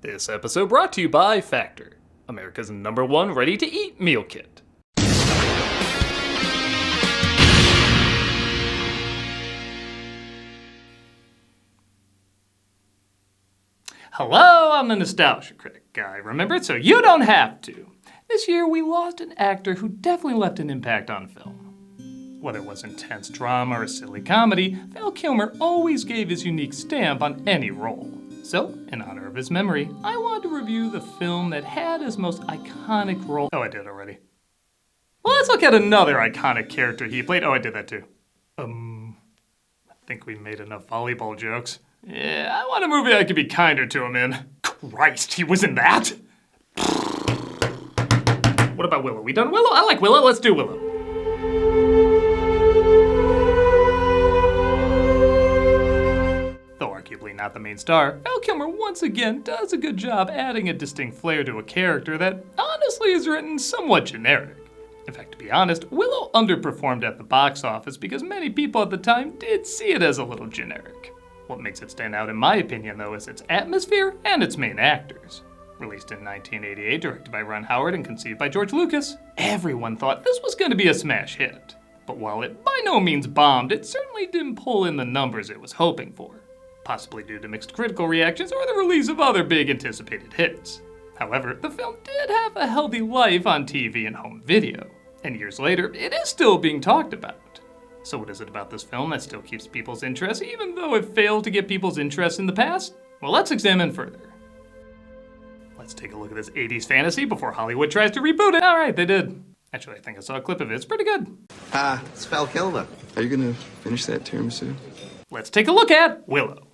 This episode brought to you by Factor, America's #1 ready-to-eat meal kit. Hello, I'm the Nostalgia Critic guy. Remember it so you don't have to. This year we lost an actor who definitely left an impact on film. Whether it was intense drama or silly comedy, Val Kilmer always gave his unique stamp on any role. So, in honor of his memory, I wanted to review the film that had his most iconic role. Oh, I did already. Well, let's look at another iconic character he played. Oh, I did that too. I think we made enough volleyball jokes. Yeah, I want a movie I could be kinder to him in. Christ, he was in that? What about Willow? We done Willow? I like Willow, let's do Willow. Though arguably not the main star, Val Kilmer once again does a good job adding a distinct flair to a character that honestly is written somewhat generic. In fact, to be honest, Willow underperformed at the box office because many people at the time did see it as a little generic. What makes it stand out in my opinion though is its atmosphere and its main actors. Released in 1988, directed by Ron Howard and conceived by George Lucas, everyone thought this was going to be a smash hit. But while it by no means bombed, it certainly didn't pull in the numbers it was hoping for. Possibly due to mixed critical reactions or the release of other big anticipated hits. However, the film did have a healthy life on TV and home video, and years later, it is still being talked about. So what is it about this film that still keeps people's interest, even though it failed to get people's interest in the past? Well, let's examine further. Let's take a look at this 80s fantasy before Hollywood tries to reboot it. All right, they did. Actually, I think I saw a clip of it. It's pretty good. It's Val Kilmer. Are you gonna finish that tiramisu? Let's take a look at Willow.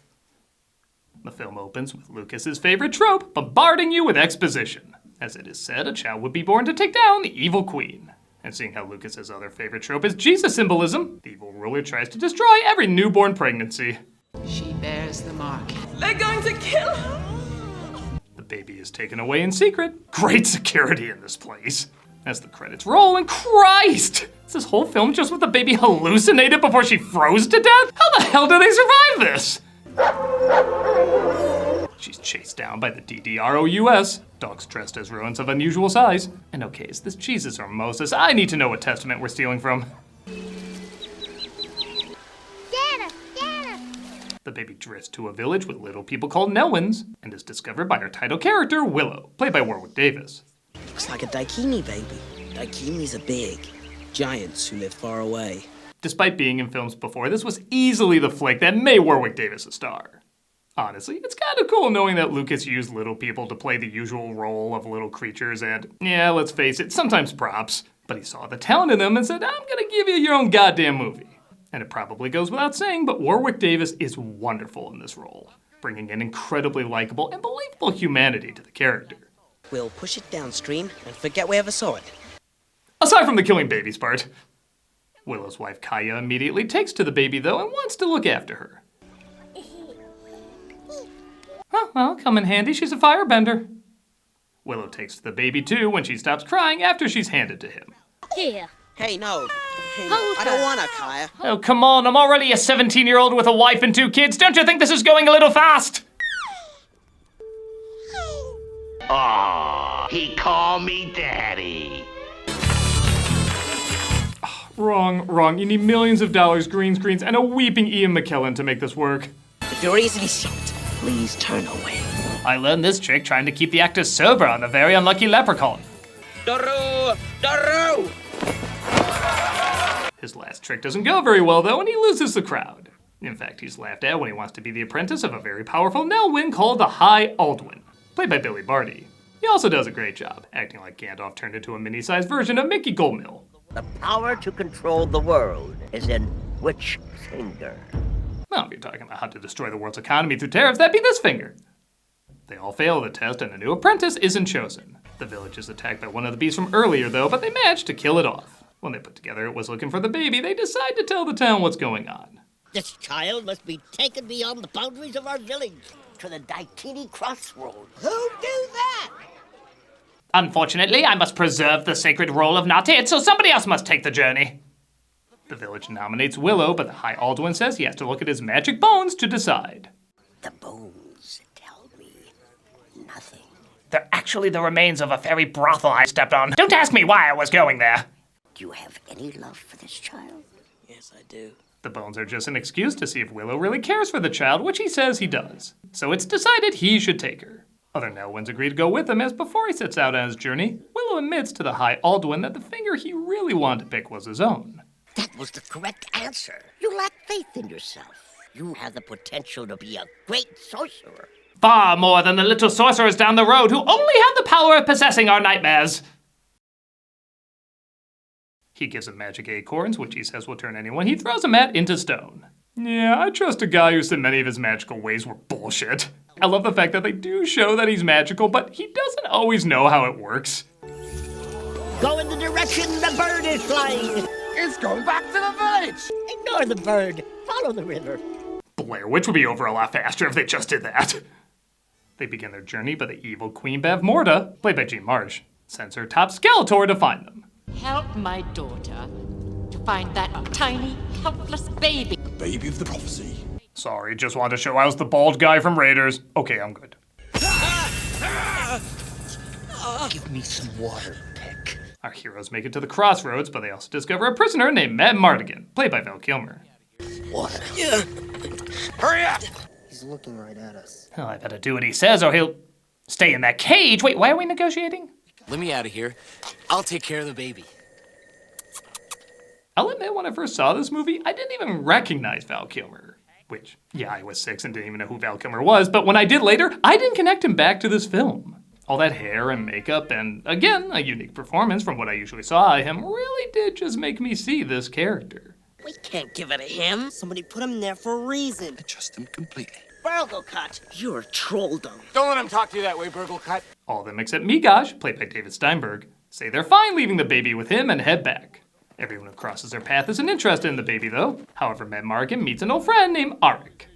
The film opens with Lucas's favorite trope, bombarding you with exposition. As it is said, a child would be born to take down the evil queen. And seeing how Lucas's other favorite trope is Jesus symbolism, the evil ruler tries to destroy every newborn pregnancy. She bears the mark. They're going to kill her! The baby is taken away in secret. Great security in this place. As the credits roll, and Christ! Is this whole film just with the baby hallucinated before she froze to death? How the hell do they survive this? She's chased down by the DDROUS, dogs dressed as ruins of unusual size. And okay, is this Jesus or Moses? I need to know what testament we're stealing from. The baby drifts to a village with little people called Nelwins, and is discovered by our title character, Willow, played by Warwick Davis. Looks like a daikini baby. Daikinis are big. Giants who live far away. Despite being in films before, this was easily the flick that made Warwick Davis a star. Honestly, it's kind of cool knowing that Lucas used little people to play the usual role of little creatures and, yeah, let's face it, sometimes props. But he saw the talent in them and said, I'm gonna give you your own goddamn movie. And it probably goes without saying, but Warwick Davis is wonderful in this role, bringing an incredibly likable and believable humanity to the character. We'll push it downstream and forget we ever saw it. Aside from the killing babies part. Willow's wife Kaya immediately takes to the baby though and wants to look after her. Oh, well, come in handy, she's a firebender. Willow takes to the baby too when she stops crying after she's handed to him. Here. Hey, no. I don't wanna, Kaya. Oh, come on, I'm already a 17-year-old with a wife and 2 kids. Don't you think this is going a little fast? Aw, he called me daddy. Wrong. You need millions of dollars, green screens, and a weeping Ian McKellen to make this work. If you're easily shocked, please turn away. I learned this trick trying to keep the actors sober on the very unlucky leprechaun. Daru! Daru! His last trick doesn't go very well though, and he loses the crowd. In fact, he's laughed at when he wants to be the apprentice of a very powerful Nelwyn called the High Aldwin, played by Billy Barty. He also does a great job, acting like Gandalf turned into a mini-sized version of Mickey Goldmill. The power to control the world is in which finger? Well, if you're talking about how to destroy the world's economy through tariffs, that'd be this finger. They all fail the test and a new apprentice isn't chosen. The village is attacked by one of the beasts from earlier though, but they manage to kill it off. When they put together it was looking for the baby, they decide to tell the town what's going on. This child must be taken beyond the boundaries of our village to the Daikini Crossroads. Who'd do that? Unfortunately, I must preserve the sacred role of not it, so somebody else must take the journey. The village nominates Willow, but the High Aldwin says he has to look at his magic bones to decide. The bones tell me nothing. They're actually the remains of a fairy brothel I stepped on. Don't ask me why I was going there. Do you have any love for this child? Yes, I do. The bones are just an excuse to see if Willow really cares for the child, which he says he does. So it's decided he should take her. Other Nelwyns agree to go with him as before he sets out on his journey, Willow admits to the High Alduin that the finger he really wanted to pick was his own. That was the correct answer. You lack faith in yourself. You have the potential to be a great sorcerer. Far more than the little sorcerers down the road who only have the power of possessing our nightmares. He gives him magic acorns, which he says will turn anyone he throws them at into stone. Yeah, I trust a guy who said many of his magical ways were bullshit. I love the fact that they do show that he's magical, but he doesn't always know how it works. Go in the direction the bird is flying. It's going back to the village. Ignore the bird. Follow the river. Blair Witch would be over a lot faster if they just did that. They begin their journey, but the evil Queen Bavmorda, played by Jean Marsh, sends her top Skeletor to find them. Help my daughter to find that tiny, helpless baby. Baby of the prophecy. Sorry, just wanted to show I was the bald guy from Raiders. Okay, I'm good. Give me some water, Peck. Our heroes make it to the crossroads, but they also discover a prisoner named madmartigan, played by Val Kilmer. Water. Yeah. Hurry up! He's looking right at us. Well, I better do what he says or he'll stay in that cage. Wait, why are we negotiating? Let me out of here. I'll take care of the baby. I'll admit when I first saw this movie, I didn't even recognize Val Kilmer. Which, yeah, I was 6 and didn't even know who Val Kilmer was, but when I did later, I didn't connect him back to this film. All that hair and makeup and, again, a unique performance from what I usually saw of him really did just make me see this character. We can't give it to him. Somebody put him there for a reason. Trust him completely. Burglecut, you're a trolldom. Don't let him talk to you that way, Burglecut. All of them except Migosh, played by David Steinberg, say they're fine leaving the baby with him and head back. Everyone who crosses their path isn't interested in the baby, though. However, madmartigan meets an old friend named Auric.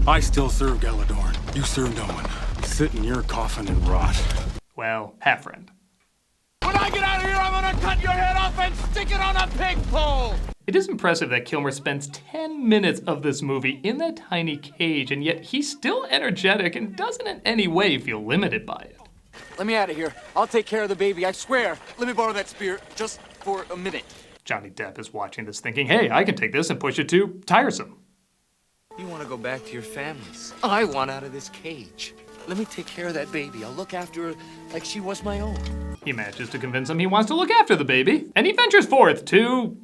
I still serve Galadorn. You serve no one. Sit in your coffin and rot. Well, half-friend. When I get out of here, I'm gonna cut your head off and stick it on a pig pole! It is impressive that Kilmer spends 10 minutes of this movie in that tiny cage, and yet he's still energetic and doesn't in any way feel limited by it. Let me out of here. I'll take care of the baby, I swear. Let me borrow that spear just for a minute. Johnny Depp is watching this thinking, hey, I can take this and push it too tiresome. You want to go back to your families. I want out of this cage. Let me take care of that baby. I'll look after her like she was my own. He manages to convince him he wants to look after the baby, and he ventures forth to...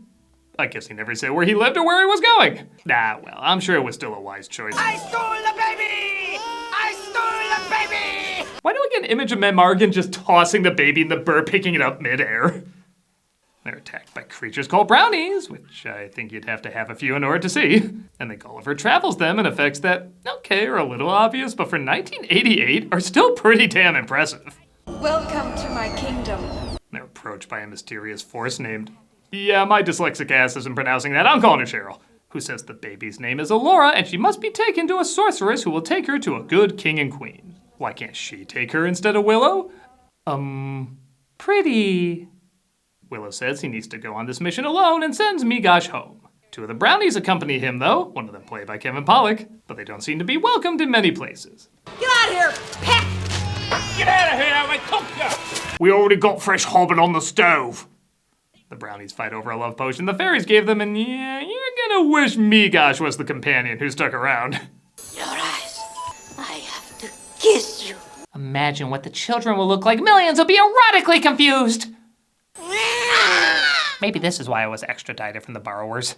I guess he never said where he lived or where he was going. Nah, well, I'm sure it was still a wise choice. I stole the baby! I stole the baby! Why do we get an image of madmartigan just tossing the baby and the bird picking it up midair? They're attacked by creatures called brownies, which I think you'd have to have a few in order to see. And the Gulliver travels them in effects that, okay, are a little obvious, but for 1988 are still pretty damn impressive. Welcome to my kingdom. They're approached by a mysterious force named, yeah, my dyslexic ass isn't pronouncing that, I'm calling her Cheryl, who says the baby's name is Alora and she must be taken to a sorceress who will take her to a good king and queen. Why can't she take her instead of Willow? Pretty... Willow says he needs to go on this mission alone and sends Migosh home. 2 of the brownies accompany him, though, one of them played by Kevin Pollak, but they don't seem to be welcomed in many places. Get out of here, Peck! Get out of here, I cook you! We already got fresh hobbit on the stove. The brownies fight over a love potion the fairies gave them, and yeah, you're gonna wish Migosh was the companion who stuck around. Your eyes. I have to kiss you. Imagine what the children will look like. Millions will be erotically confused. Maybe this is why I was extradited from the borrowers.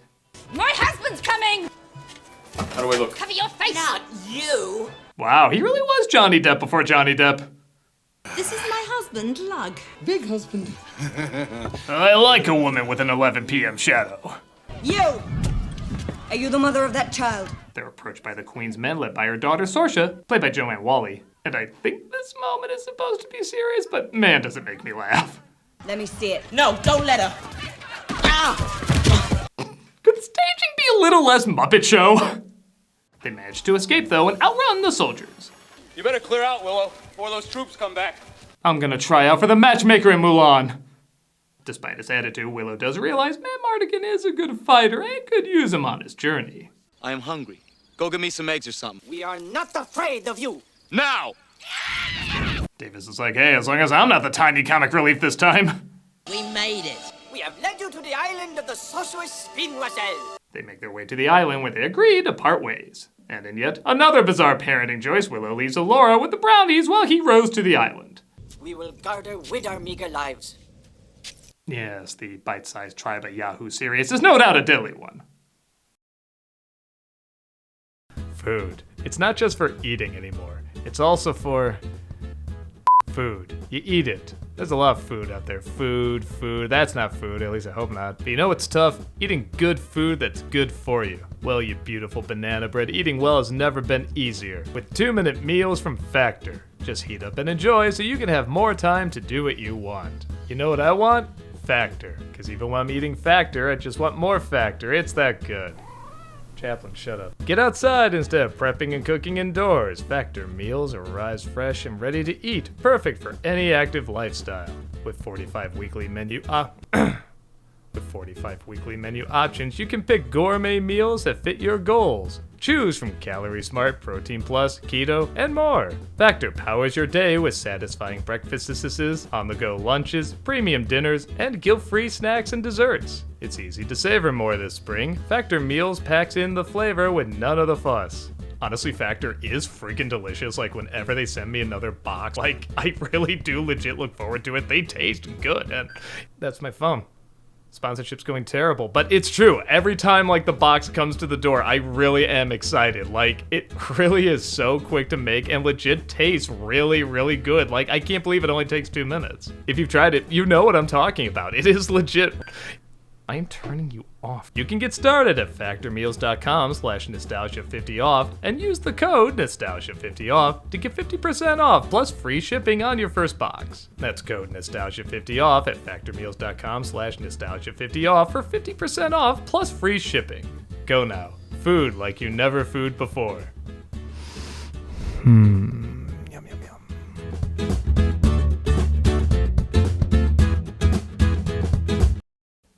My husband's coming! How do I look? Cover your face! Not you. Wow, he really was Johnny Depp before Johnny Depp. This is my husband, Lug. Big husband. I like a woman with an 11 p.m. shadow. You! Are you the mother of that child? They're approached by the Queen's men led by her daughter Sorsha, played by Joanne Whalley. And I think this moment is supposed to be serious, but man, does it make me laugh. Let me see it. No, don't let her. Could the staging be a little less Muppet Show? They manage to escape, though, and outrun the soldiers. You better clear out, Willow, before those troops come back. I'm gonna try out for the matchmaker in Mulan. Despite his attitude, Willow does realize madmartigan is a good fighter and could use him on his journey. I am hungry. Go get me some eggs or something. We are not afraid of you. Now! Davis is like, hey, as long as I'm not the tiny comic relief this time. We made it. We have led you to the island of the sorceress Spinoiselle. They make their way to the island where they agree to part ways. And in yet another bizarre parenting choice, Willow leaves Alora with the brownies while he rows to the island. We will guard her with our meager lives. Yes, the bite-sized tribe at Yahoo series is no doubt a deadly one. Food. It's not just for eating anymore. It's also for food. You eat it. There's a lot of food out there. Food. That's not food, at least I hope not. But you know what's tough? Eating good food that's good for you. Well, you beautiful banana bread, eating well has never been easier. With 2-minute meals from Factor. Just heat up and enjoy so you can have more time to do what you want. You know what I want? Factor. Because even when I'm eating Factor, I just want more Factor. It's that good. Chaplain, shut up. Get outside instead of prepping and cooking indoors. Factor meals arrive fresh and ready to eat. Perfect for any active lifestyle. With 45 weekly menu options, you can pick gourmet meals that fit your goals. Choose from Calorie Smart, Protein Plus, Keto, and more. Factor powers your day with satisfying breakfasts, on-the-go lunches, premium dinners, and guilt-free snacks and desserts. It's easy to savor more this spring. Factor Meals packs in the flavor with none of the fuss. Honestly, Factor is freaking delicious. Like, whenever they send me another box, like, I really do legit look forward to it. They taste good, and that's my phone. Sponsorship's going terrible, but it's true. Every time, like, the box comes to the door, I really am excited. Like, it really is so quick to make and legit tastes really, really good. Like, I can't believe it only takes 2 minutes. If you've tried it, you know what I'm talking about. It is legit. I am turning you off. You can get started at factormeals.com/nostalgia50off and use the code nostalgia50off to get 50% off plus free shipping on your first box. That's code nostalgia50off at factormeals.com/nostalgia50off for 50% off plus free shipping. Go now. Food like you never food before. Yum, yum, yum.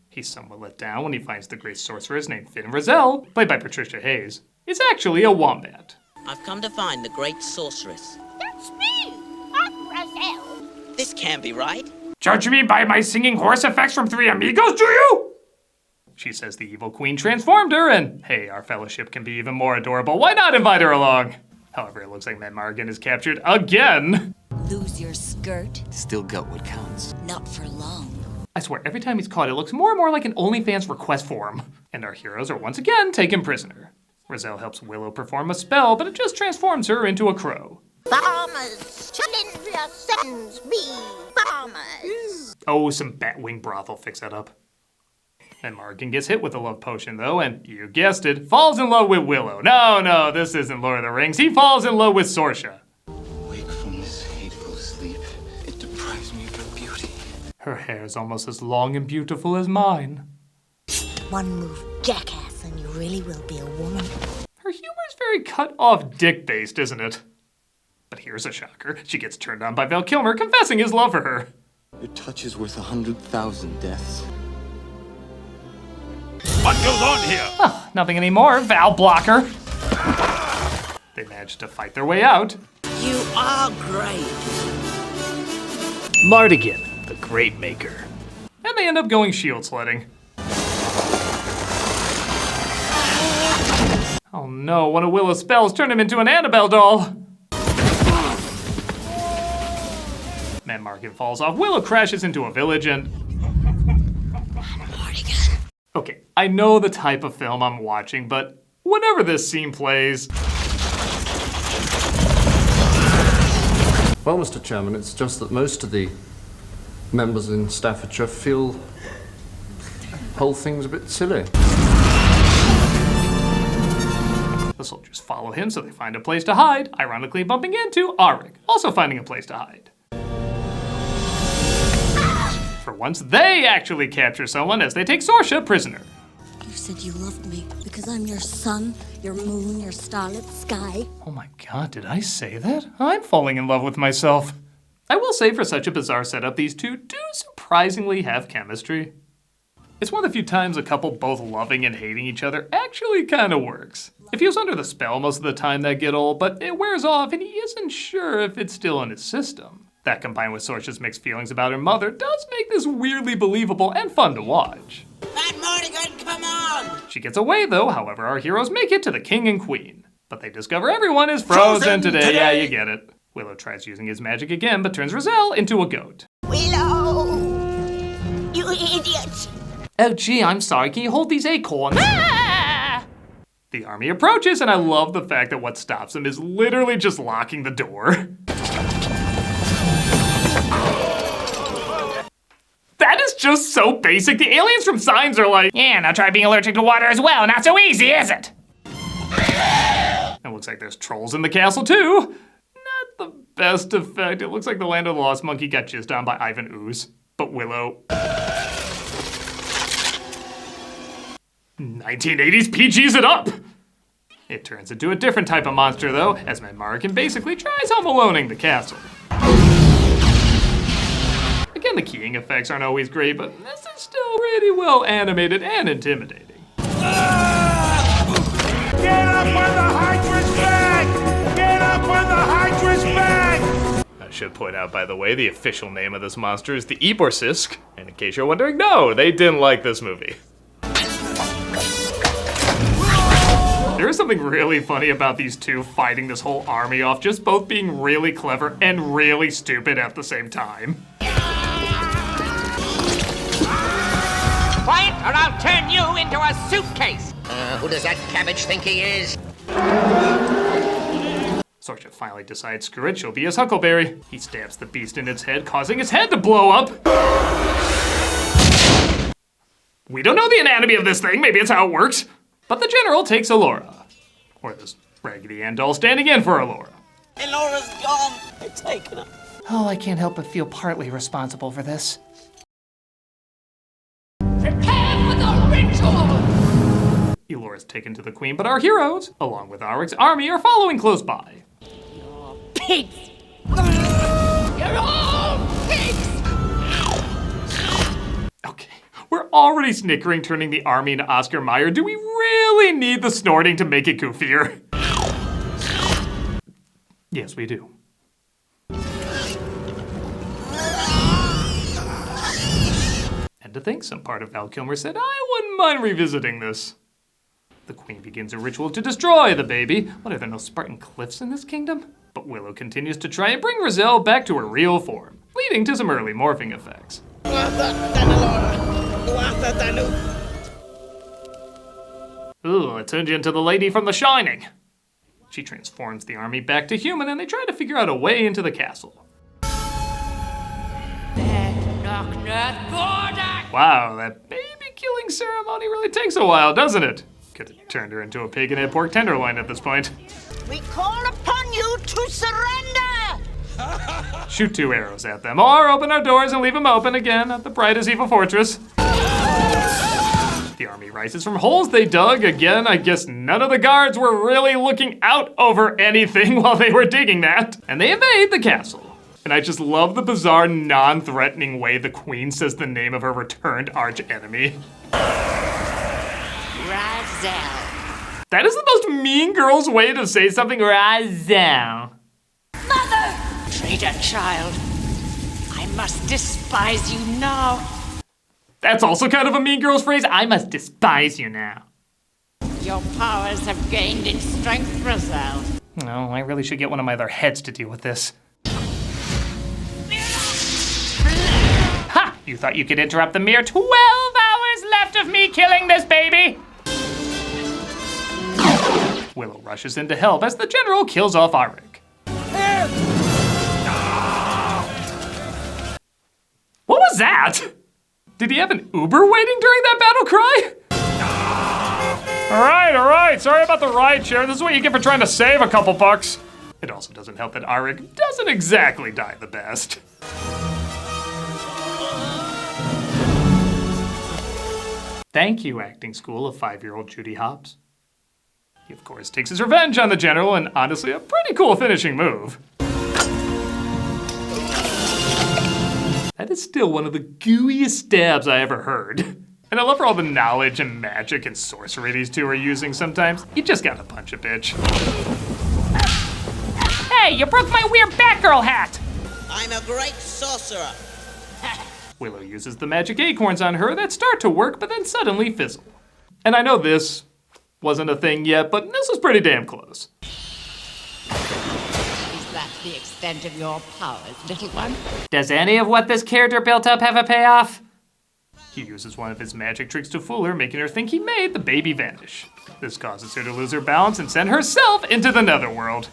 He's somewhat let down when he finds the great sorceress named Finn Rizal, played by Patricia Hayes, is actually a wombat. I've come to find the great sorceress. That's me, I'm Roselle. This can't be right. Judge me by my singing horse effects from Three Amigos, do you? She says the evil queen transformed her, and hey, our fellowship can be even more adorable. Why not invite her along? However, it looks like madmartigan is captured again. Lose your skirt? Still got what counts. Not for long. I swear, every time he's caught, it looks more and more like an OnlyFans request form. And our heroes are once again taken prisoner. Rizal helps Willow perform a spell, but it just transforms her into a crow. Farmers, Challenger sends me farmers. Oh, some Batwing broth will fix that up. And Margan gets hit with a love potion, though, and you guessed it, falls in love with Willow. No, this isn't Lord of the Rings. He falls in love with Sorsha. Wake from this hateful sleep. It deprives me of your beauty. Her hair's almost as long and beautiful as mine. One move, jackass, and you really will be a woman. Her humor's very cut-off dick-based, isn't it? But here's a shocker. She gets turned on by Val Kilmer confessing his love for her. Your touch is worth 100,000 deaths. What goes on here? Oh, nothing anymore, Val Blocker. They manage to fight their way out. You are great. Martigan, the Great Maker. And they end up going shield sledding. Oh no, one of Willow's spells turned him into an Annabelle doll. Madmartigan falls off, Willow crashes into a village and... Okay, I know the type of film I'm watching, but whenever this scene plays... Well, Mr. Chairman, it's just that most of the members in Staffordshire feel the whole thing's a bit silly. The soldiers follow him, so they find a place to hide, ironically bumping into Auric, also finding a place to hide. For once, they actually capture someone as they take Sorsha prisoner. You said you loved me because I'm your sun, your moon, your starlit sky. Oh my god, did I say that? I'm falling in love with myself. I will say for such a bizarre setup, these two do surprisingly have chemistry. It's one of the few times a couple both loving and hating each other actually kind of works. It feels under the spell most of the time that get old, but it wears off and he isn't sure if it's still in his system. That combined with Sorcha's mixed feelings about her mother does make this weirdly believable and fun to watch. Madmartigan, come on! She gets away though, however our heroes make it to the king and queen. But they discover everyone is frozen today. Yeah, you get it. Willow tries using his magic again, but turns Roselle into a goat. Willow! You idiot! Oh gee, I'm sorry, can you hold these acorns? Ah! The army approaches, and I love the fact that what stops them is literally just locking the door. That is just so basic. The aliens from Signs are like, yeah, now try being allergic to water as well. Not so easy, is it? It looks like there's trolls in the castle too. Not the best effect. It looks like the Land of the Lost Monkey got jizzed on by Ivan Ooze. But Willow. 1980s PG's it up! It turns into a different type of monster though, as Madmartigan basically tries home aloneing the castle. Again, the keying effects aren't always great, but this is still pretty well animated and intimidating. Get up on the Hydra's back! Get up on the Hydra's back! I should point out, by the way, the official name of this monster is the Eborsisk. And in case you're wondering, no, they didn't like this movie. There is something really funny about these two fighting this whole army off, just both being really clever and really stupid at the same time. Quiet, or I'll turn you into a suitcase! Who does that cabbage think he is? Sorcha finally decides, screw it, she'll be his Huckleberry. He stabs the beast in its head, causing its head to blow up. We don't know the anatomy of this thing, maybe it's how it works. But the general takes Elora. Or this Raggedy Ann doll standing in for Elora. Elora's gone. I've taken her. Oh, I can't help but feel partly responsible for this. Prepare for the ritual! Elora's taken to the queen, but our heroes, along with Arwig's army, are following close by. You're pigs! You're all pigs! Okay, we're already snickering turning the army into Oscar Mayer. Do we really need the snorting to make it goofier? Yes, we do. And to think some part of Val Kilmer said, I wouldn't mind revisiting this. The queen begins a ritual to destroy the baby. What, are there no Spartan cliffs in this kingdom? But Willow continues to try and bring Roselle back to her real form, leading to some early morphing effects. Ooh, it turned you into the lady from The Shining. She transforms the army back to human and they try to figure out a way into the castle. Wow, that baby killing ceremony really takes a while, doesn't it? Could have turned her into a pig and had pork tenderloin at this point. We call upon you to surrender! Shoot 2 arrows at them, or open our doors and leave them open again at the bright as evil fortress. The army rises from holes they dug. Again, I guess none of the guards were really looking out over anything while they were digging that. And they invade the castle. And I just love the bizarre, non-threatening way the queen says the name of her returned arch-enemy. Roselle. That is the most Mean Girls way to say something. Roselle. Mother! Traitor child. I must despise you now. That's also kind of a Mean Girls phrase. I must despise you now. Your powers have gained in strength, Roselle. No, I really should get one of my other heads to deal with this. Ha! You thought you could interrupt the mere 12 hours left of me killing this baby? Willow rushes in to help as the general kills off Arwig. What was that? Did he have an Uber waiting during that battle cry? All right, sorry about the ride share. This is what you get for trying to save a couple bucks. It also doesn't help that Arwig doesn't exactly die the best. Thank you, acting school of 5-year-old Judy Hopps. He, of course, takes his revenge on the general, and honestly, a pretty cool finishing move. That is still one of the gooeyest stabs I ever heard. And I love for all the knowledge and magic and sorcery these two are using sometimes. You just gotta punch a bitch. Hey, you broke my weird Batgirl hat! I'm a great sorcerer. Willow uses the magic acorns on her that start to work but then suddenly fizzle. And I know this wasn't a thing yet, but this was pretty damn close. Is that the extent of your powers, little one? Does any of what this character built up have a payoff? He uses one of his magic tricks to fool her, making her think he made the baby vanish. This causes her to lose her balance and send herself into the netherworld.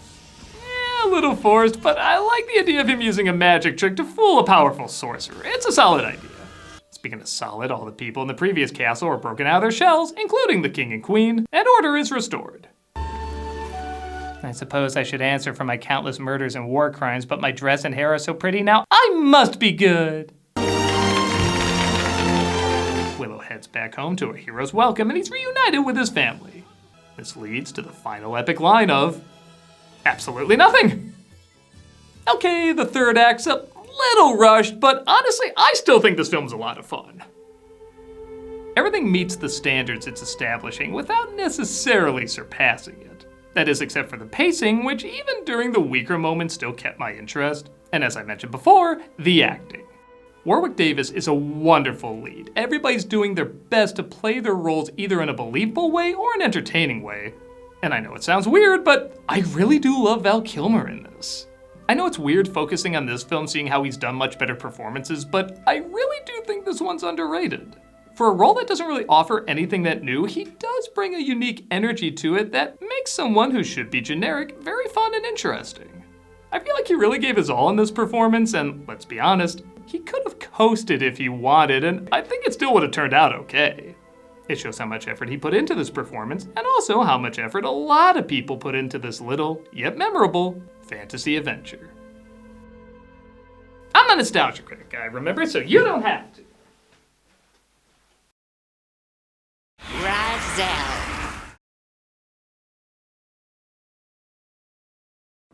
A little forced, but I like the idea of him using a magic trick to fool a powerful sorcerer. It's a solid idea. Speaking of solid, all the people in the previous castle are broken out of their shells, including the king and queen, and order is restored. I suppose I should answer for my countless murders and war crimes, but my dress and hair are so pretty now, I must be good. Willow heads back home to a hero's welcome, and he's reunited with his family. This leads to the final epic line of, absolutely nothing. Okay, the third act's a little rushed, but honestly, I still think this film's a lot of fun. Everything meets the standards it's establishing without necessarily surpassing it. That is, except for the pacing, which even during the weaker moments still kept my interest. And as I mentioned before, the acting. Warwick Davis is a wonderful lead. Everybody's doing their best to play their roles either in a believable way or an entertaining way. And I know it sounds weird, but I really do love Val Kilmer in this. I know it's weird focusing on this film seeing how he's done much better performances, but I really do think this one's underrated. For a role that doesn't really offer anything that new, he does bring a unique energy to it that makes someone who should be generic very fun and interesting. I feel like he really gave his all in this performance, and let's be honest, he could have coasted if he wanted, and I think it still would have turned out okay. It shows how much effort he put into this performance, and also how much effort a lot of people put into this little, yet memorable, fantasy adventure. I'm a Nostalgia Critic guy, remember, so you don't have to. Razzle.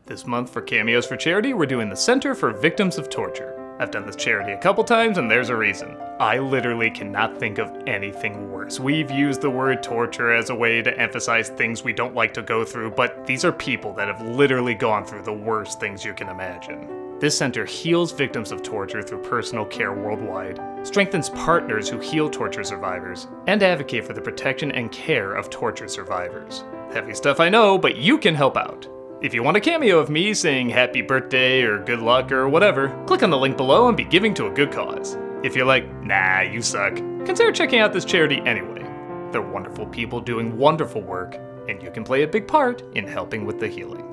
This month for Cameos for Charity, we're doing the Center for Victims of Torture. I've done this charity a couple times, and there's a reason. I literally cannot think of anything worse. We've used the word torture as a way to emphasize things we don't like to go through, but these are people that have literally gone through the worst things you can imagine. This center heals victims of torture through personal care worldwide, strengthens partners who heal torture survivors, and advocate for the protection and care of torture survivors. Heavy stuff I know, but you can help out. If you want a cameo of me saying happy birthday or good luck or whatever, click on the link below and be giving to a good cause. If you're like, nah, you suck, consider checking out this charity anyway. They're wonderful people doing wonderful work, and you can play a big part in helping with the healing.